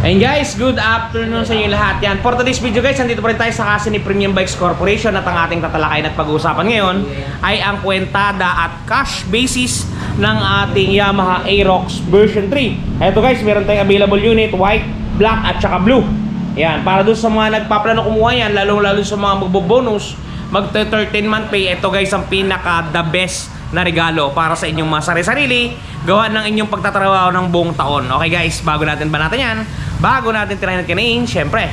And guys, good afternoon sa inyo lahat. Yan, for today's video guys, nandito pa rin tayo sa kasi ni Premium Bikes Corporation at ang ating tatalakayin at pag-uusapan ngayon ay ang kwentada at cash basis ng ating Yamaha Aerox version 3. Eto guys, meron tayong available unit, white, black at saka blue. Yan, para doon sa mga nagpaplano kumuha yan, lalo sa mga magbobonus, mag-13-month pay. Ito guys, ang pinaka the best na regalo para sa inyong mga sarili-sarili, gawa ng inyong pagtatrabaho ng buong taon. Okay guys, bago natin yan, bago natin tirahin at kinain, syempre,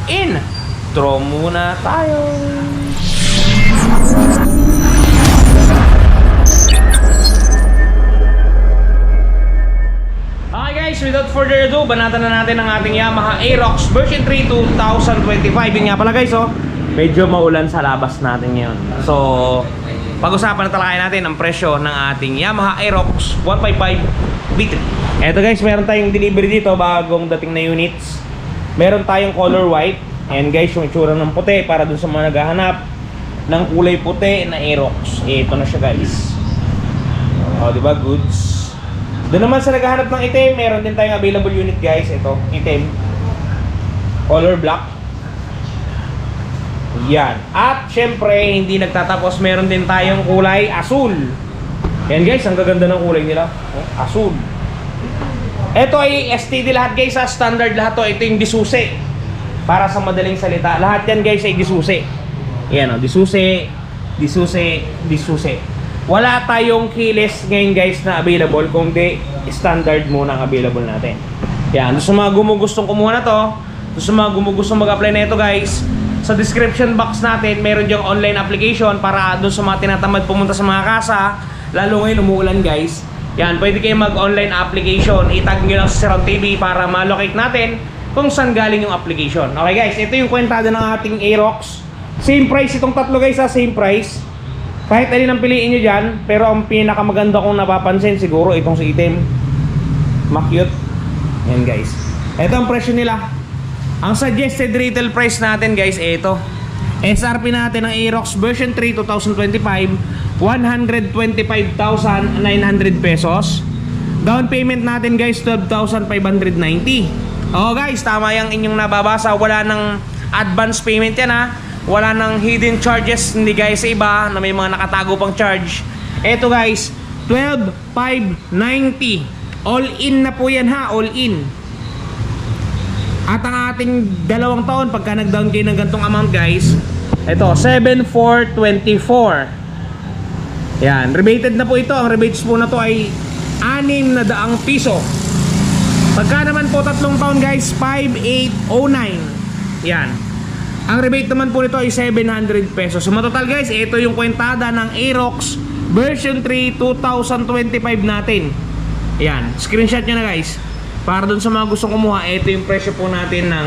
intro muna tayo. Okay guys, without further ado, banatan na natin ang ating Yamaha Aerox version 3 2025. Yun nga pala guys, oh, medyo maulan sa labas natin ngayon. So, pag-usapan na talakayan natin ang presyo ng ating Yamaha Aerox 155 B3. Eto guys, meron tayong delivery dito, bagong dating na units. Meron tayong color white. And guys, yung itsura ng puti para dun sa mga naghahanap ng kulay puti na Aerox. Ito na siya guys. O, diba? Goods. Doon naman sa naghahanap ng itim, meron din tayong available unit guys. Ito, itim. Color black. Yan. At syempre, hindi nagtatapos, meron din tayong kulay asul. Yan guys, ang gaganda ng kulay nila. Oh, asul. Ito ay STD lahat guys, ha? Standard lahat to. Ito yung disuse. Para sa madaling salita, lahat yan guys ay disuse. Yan o, disuse, disuse, disuse. Wala tayong keyless ngayon guys na available, kundi standard muna ang available natin. Yan, doon sa mga gumugustong kumuha na to, doon sa mga gumugustong mag-apply na ito guys, sa description box natin, meron diyang online application para doon sa mga tinatamad pumunta sa mga kasa, lalo ngayon umuulan guys. Yan, pwede kayo mag-online application. Itag nyo lang sa Seron TV para ma-locate natin kung saan galing yung application. Okay guys, ito yung kwentada ng ating Aerox. Same price itong tatlo guys, ha? Same price. Kahit alin ang piliin nyo dyan, pero ang pinakamaganda kong napapansin siguro itong si itim. Makyut. Yan guys. Ito ang presyo nila. Ang suggested retail price natin guys, ito. SRP natin ng Aerox version 3 2025, 125,900 pesos. Down payment natin guys, 12,590. Oh guys, tama yung inyong nababasa. Wala ng advance payment yan, ha. Wala ng hidden charges, hindi guys sa iba na may mga nakatago pang charge. Ito guys, 12,590. All in na po yan, ha. All in. At ang ating 2 taon, pagka nag-down kayo ng gantong amount guys, ito, 7,424. Yan, rebated na po ito. Ang rebates po na to ay 600 piso. Pagka naman po 3 taon guys, 5,809. Yan. Ang rebate naman po nito ay 700 pesos. So matotal guys, ito yung kwentada ng Aerox version 3 2025 natin. Yan, screenshot nyo na guys. Para dun sa mga gustong kumuha, ito yung presyo po natin ng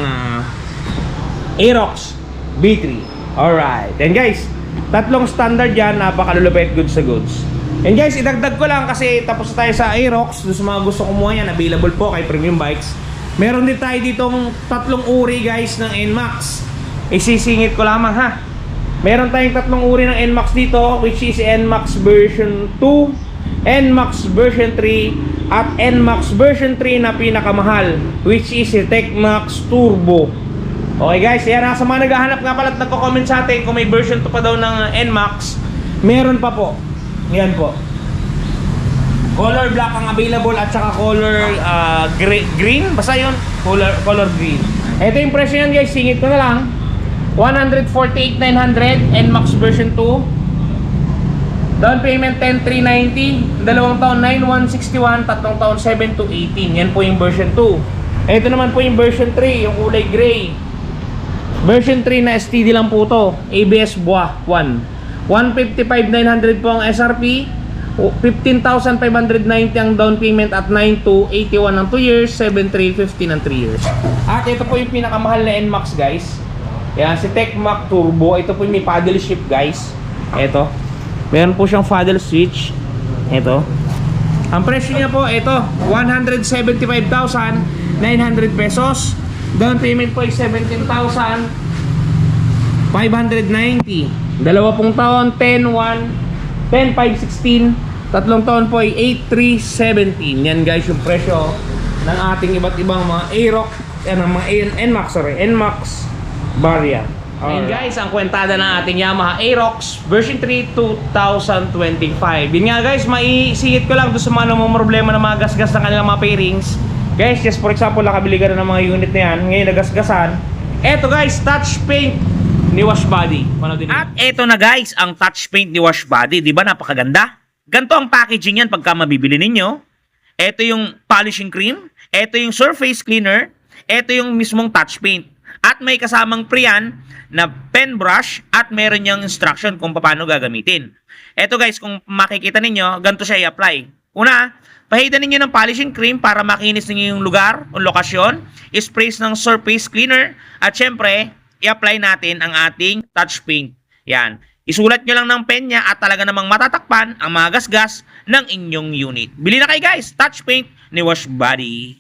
Aerox B3. Alright. And guys, 3 standard yan, napakalulupit, goods sa goods. And guys, idagdag ko lang kasi tapos na tayo sa Aerox. Dun sa mga gustong kumuha yan, available po kay Premium Bikes. Meron din tayo ditong 3 uri guys ng NMAX. Isisingit ko lamang, ha. Meron tayong 3 uri ng NMAX dito, which is NMAX version 2, NMAX version 3, at NMAX version 3 na pinakamahal, which is si TechMax Turbo. Okay guys, yan, sa mga naghahanap nga pala at nagko-comment sa atin kung may version 2 pa daw ng NMAX, meron pa po. Yan po. Color black ang available at saka color green, basta yun, color green. Ito yung presyo yan guys, singit ko na lang. 148,900 NMAX version 2. Down payment 10,390. 2 taon 9,161. 3 taon 7,218. Yan po yung version 2. Ito naman po yung version 3, yung kulay gray. Version 3 na STD lang po to. ABS buwa 1. 155,900 po ang SRP. 15,590 ang down payment at 9,281 ng 2 years, 7,350 ng 3 years. At ito po yung pinakamahal na NMAX guys. Yan, si TechMax Turbo. Ito po yung may paddle shift guys. Ito. Meron po siyang paddle switch. Ito. Ang presyo niya po, ito, 175,900 pesos. Down payment po ay 17,590. 20 taon, 10,516. 3 taon po ay 8,317. Yan guys yung presyo ng ating iba't ibang mga Aerox, ng mga NMAX Varia. Ayun guys, ang kwentada ng ating Yamaha Aerox version 3 2025. Yun nga guys, maisingit ko lang doon sa mga problema ng mga gasgas ng kanilang mga pairings. Guys, just for example, nakabili ka na ng mga unit na yan, ngayon nagasgasan. Eto guys, touch paint ni Washbody. At eto na guys, ang touch paint ni Washbody. Di ba napakaganda? Ganto ang packaging yan pagka mabibili ninyo. Eto yung polishing cream, eto yung surface cleaner, eto yung mismong touch paint. At may kasamang pre-yan na pen brush at meron niyang instruction kung paano gagamitin. Eto guys, kung makikita ninyo, ganito siya i-apply. Una, pahidan ninyo ng polishing cream para makinis ninyo yung lugar o lokasyon. Sprays ng surface cleaner. At syempre, i-apply natin ang ating touch paint. Yan. Isulat nyo lang ng pen niya at talaga namang matatakpan ang mga gasgas ng inyong unit. Bili na kayo guys, touch paint ni Washbody.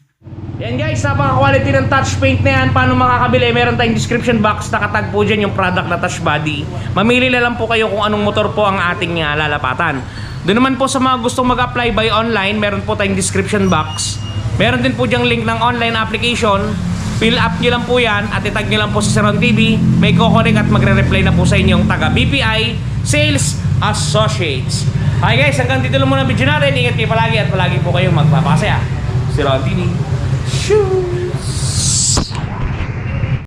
Yan guys, napaka-quality ng touch paint na yan. Paano makakabili? Meron tayong description box, nakatag po dyan yung product na touch body. Mamili na lang po kayo kung anong motor po ang ating lalapatan. Doon naman po sa mga gustong mag-apply by online, meron po tayong description box. Meron din po diyang link ng online application. Fill up nyo lang po yan at itag nyo lang po sa Seron TV. May kukonek at magre-reply na po sa inyong taga BPI Sales Associates. Hi guys, hanggang dito lang muna ang video natin. Ingat kayo palagi at palagi po kayong magpapakasaya. Seron TV. Shoo!